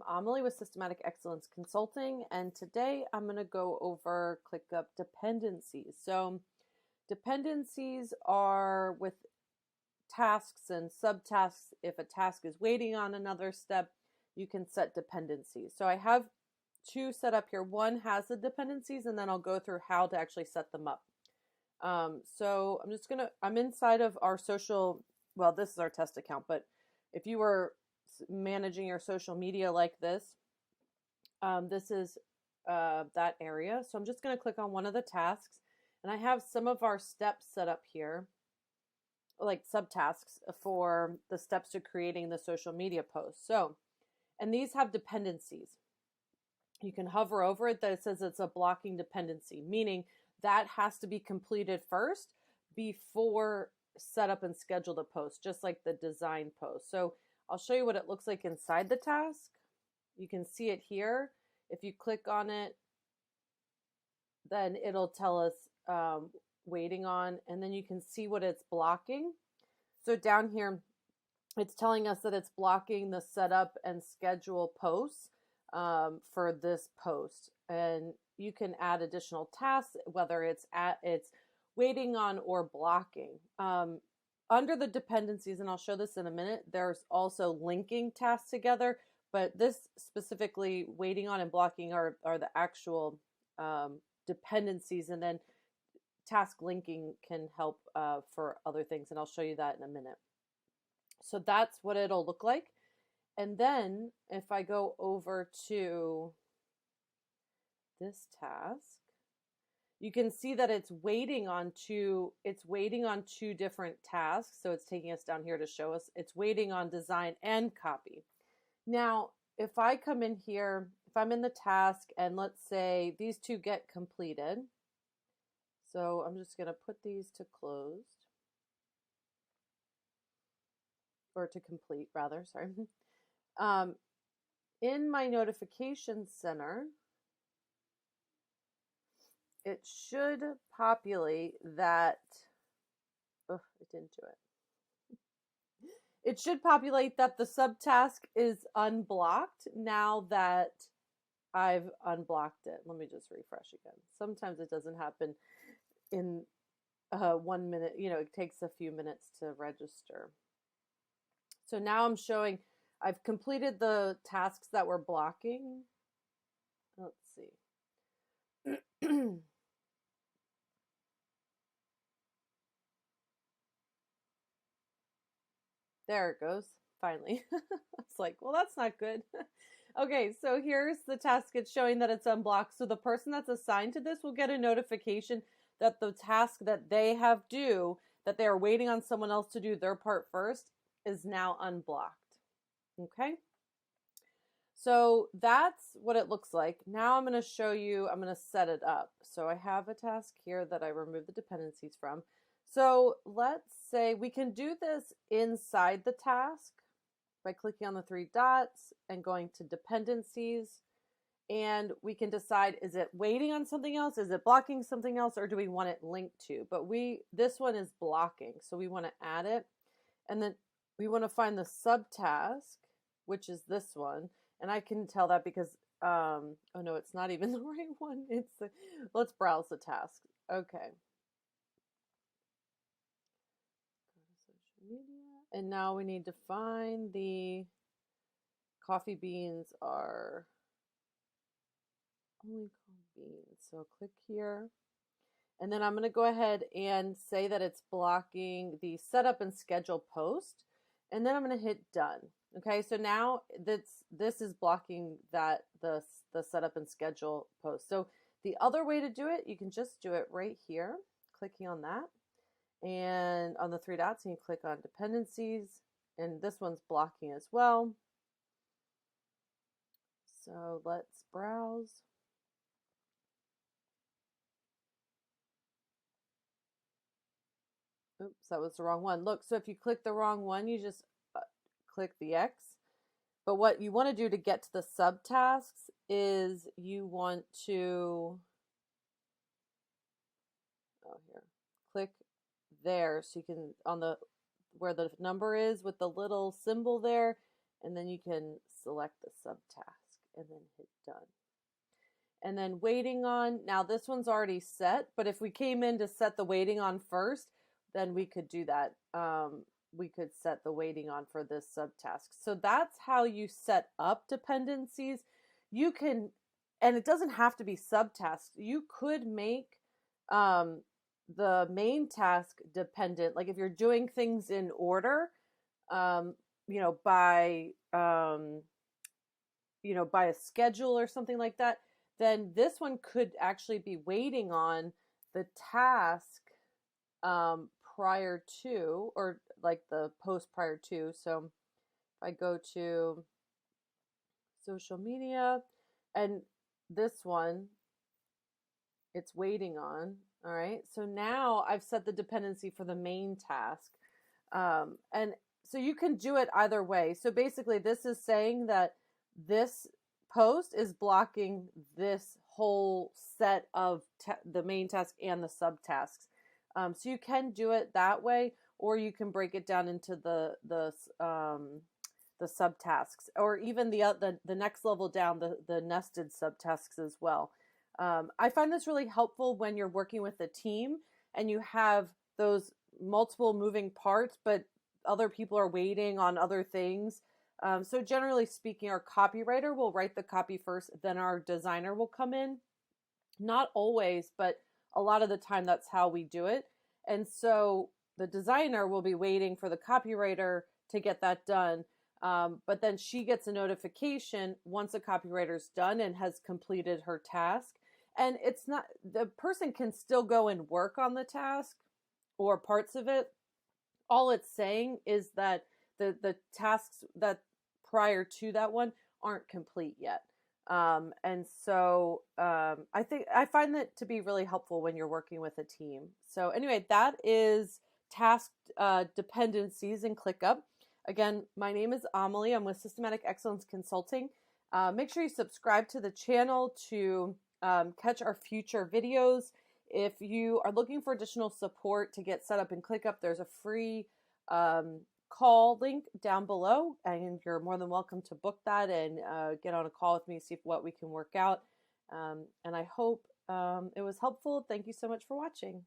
Amalie with Systematic Excellence Consulting, and today I'm going to go over ClickUp Dependencies. So dependencies are with tasks and subtasks. If a task is waiting on another step, you can set dependencies. So I have two set up here. One has the dependencies, and then I'll go through how to actually set them up. So I'm inside of our social, well, this is our test account, but if you were managing your social media like this, this is that area. So I'm just going to click on one of the tasks, and I have some of our steps set up here, like subtasks for the steps to creating the social media post. So, and these have dependencies. You can hover over it that it says it's a blocking dependency, meaning that has to be completed first before set up and schedule the post, just like the design post. So I'll show you what it looks like inside the task. You can see it here. If you click on it, then it'll tell us waiting on, and then you can see what it's blocking. So down here, it's telling us that it's blocking the setup and schedule posts for this post. And you can add additional tasks, whether it's waiting on or blocking. Under the dependencies, and I'll show this in a minute, there's also linking tasks together, but this specifically waiting on and blocking are the actual dependencies, and then task linking can help for other things, and I'll show you that in a minute. So that's what it'll look like. And then if I go over to this task, you can see that it's waiting on two different tasks. So it's taking us down here to show us it's waiting on design and copy. Now, if I come in here, if I'm in the task and let's say these two get completed, so I'm just going to put these to closed, or to complete rather, sorry. In my notification center, it should populate that, oh, it didn't do it. It should populate that the subtask is unblocked now that I've unblocked it. Let me just refresh again. Sometimes it doesn't happen in 1 minute. It takes a few minutes to register. So now I'm showing I've completed the tasks that were blocking. Let's see. There it goes, finally. It's like, well, that's not good. Okay, so here's the task. It's showing that it's unblocked. So the person that's assigned to this will get a notification that the task that they have due, that they are waiting on someone else to do their part first, is now unblocked. Okay? So that's what it looks like. Now I'm going to show you, I'm going to set it up. So I have a task here that I removed the dependencies from. So let's say we can do this inside the task by clicking on the three dots and going to dependencies. And we can decide, is it waiting on something else? Is it blocking something else? Or do we want it linked to? But this one is blocking. So we want to add it. And then we want to find the subtask, which is this one. And I can tell that because, oh no, it's not even the right one. Let's browse the task. Okay. Media. And now we need to find the coffee beans are only called beans. So click here. And then I'm going to go ahead and say that it's blocking the setup and schedule post. And then I'm going to hit done. Okay, so now this is blocking the setup and schedule post. So the other way to do it, you can just do it right here, clicking on that. And on the three dots, and you click on dependencies, and this one's blocking as well. So let's browse. Oops, that was the wrong one. Look, so if you click the wrong one, you just click the X. But what you want to do to get to the subtasks is you want to, click there, so you can, on the where the number is with the little symbol there, and then you can select the subtask and then hit done. And then waiting on, now this one's already set, but if we came in to set the waiting on first, then we could do that. We could set the waiting on for this subtask. So that's how you set up dependencies. You can, and it doesn't have to be subtasks. You could make the main task dependent, like if you're doing things in order, you know, by a schedule or something like that, then this one could actually be waiting on the task prior to, or like the post prior to. So if I go to social media, and this one, it's waiting on. All right, so now I've set the dependency for the main task. And so you can do it either way. So basically this is saying that this post is blocking this whole set of the main task and the subtasks. So you can do it that way, or you can break it down into the subtasks, or even the next level down, the nested subtasks as well. I find this really helpful when you're working with a team and you have those multiple moving parts, but other people are waiting on other things. So generally speaking, our copywriter will write the copy first, then our designer will come in. Not always, but a lot of the time that's how we do it. And so the designer will be waiting for the copywriter to get that done. But then she gets a notification once a copywriter's done and has completed her task. And it's not, the person can still go and work on the task or parts of it. All it's saying is that the tasks that prior to that one aren't complete yet. And so I find that to be really helpful when you're working with a team. So anyway, that is task dependencies in ClickUp. Again, my name is Amalie. I'm with Systematic Excellence Consulting. Make sure you subscribe to the channel to catch our future videos. If you are looking for additional support to get set up in ClickUp, there's a free call link down below, and you're more than welcome to book that and get on a call with me, see what we can work out. And I hope it was helpful. Thank you so much for watching.